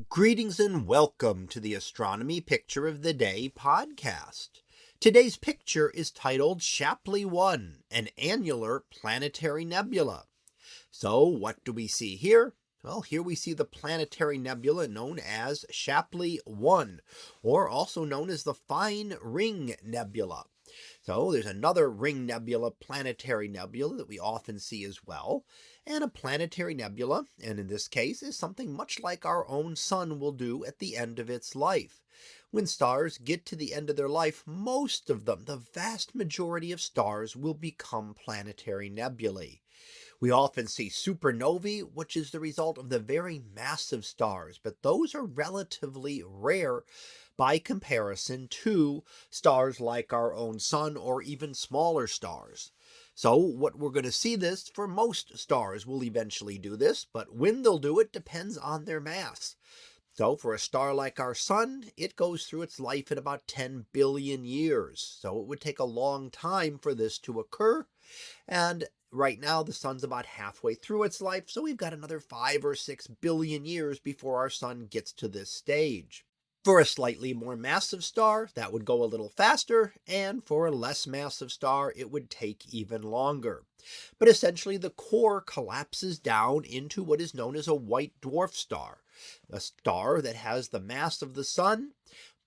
Greetings and welcome to the Astronomy Picture of the Day podcast. Today's picture is titled Shapley 1, an annular planetary nebula. So what do we see here? Well, here we see the planetary nebula known as Shapley 1, or also known as the Fine Ring Nebula. So there's another ring nebula, planetary nebula, that we often see as well. And a planetary nebula, and in this case, is something much like our own sun will do at the end of its life. When stars get to the end of their life, most of them, the vast majority of stars, will become planetary nebulae. We often see supernovae, which is the result of the very massive stars, but those are relatively rare by comparison to stars like our own sun or even smaller stars. So what we're going to see this for most stars will eventually do this, but when they'll do it depends on their mass. So for a star like our sun, it goes through its life in about 10 billion years. So it would take a long time for this to occur. And right now, the sun's about halfway through its life, so we've got another 5 or 6 billion years before our sun gets to this stage. For a slightly more massive star, that would go a little faster, and for a less massive star, it would take even longer. But essentially, the core collapses down into what is known as a white dwarf star, a star that has the mass of the sun,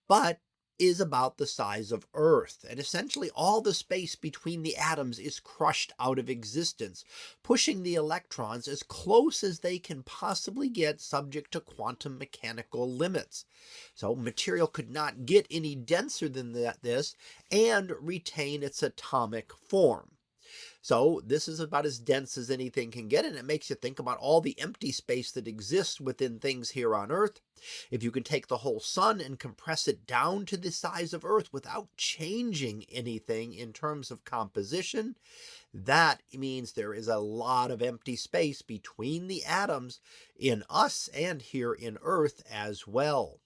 but is about the size of Earth, and essentially all the space between the atoms is crushed out of existence, pushing the electrons as close as they can possibly get subject to quantum mechanical limits. So material could not get any denser than this and retain its atomic form. So this is about as dense as anything can get, and it makes you think about all the empty space that exists within things here on Earth. If you can take the whole sun and compress it down to the size of Earth without changing anything in terms of composition, that means there is a lot of empty space between the atoms in us and here in Earth as well.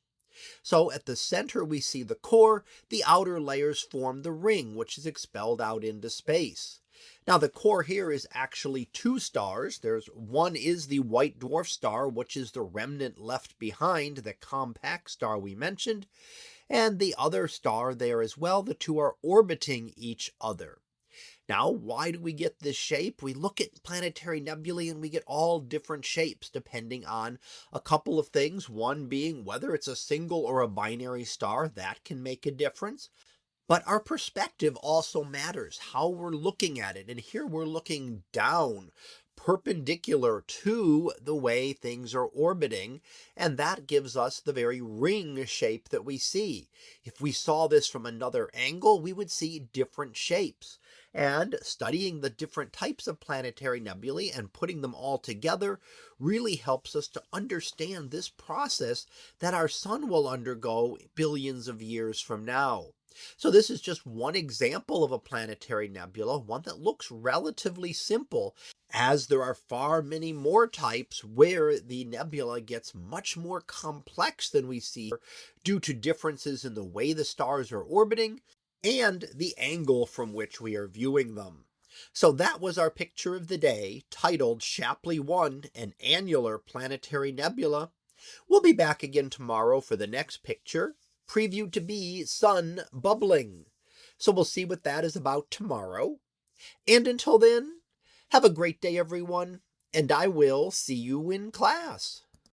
So at the center we see the core, the outer layers form the ring, which is expelled out into space. Now the core here is actually two stars. One is the white dwarf star, which is the remnant left behind, the compact star we mentioned, and the other star there as well. The two are orbiting each other. Now, why do we get this shape? We look at planetary nebulae and we get all different shapes depending on a couple of things. One being whether it's a single or a binary star, that can make a difference. But our perspective also matters, how we're looking at it. And here we're looking down, perpendicular to the way things are orbiting, and that gives us the very ring shape that we see. If we saw this from another angle, we would see different shapes. And studying the different types of planetary nebulae and putting them all together really helps us to understand this process that our sun will undergo billions of years from now. So this is just one example of a planetary nebula, one that looks relatively simple, as there are far many more types where the nebula gets much more complex than we see due to differences in the way the stars are orbiting and the angle from which we are viewing them. So that was our picture of the day, titled Shapley 1, an annular planetary nebula. We'll be back again tomorrow for the next picture, previewed to be sun bubbling. So we'll see what that is about tomorrow. And until then, have a great day, everyone, and I will see you in class.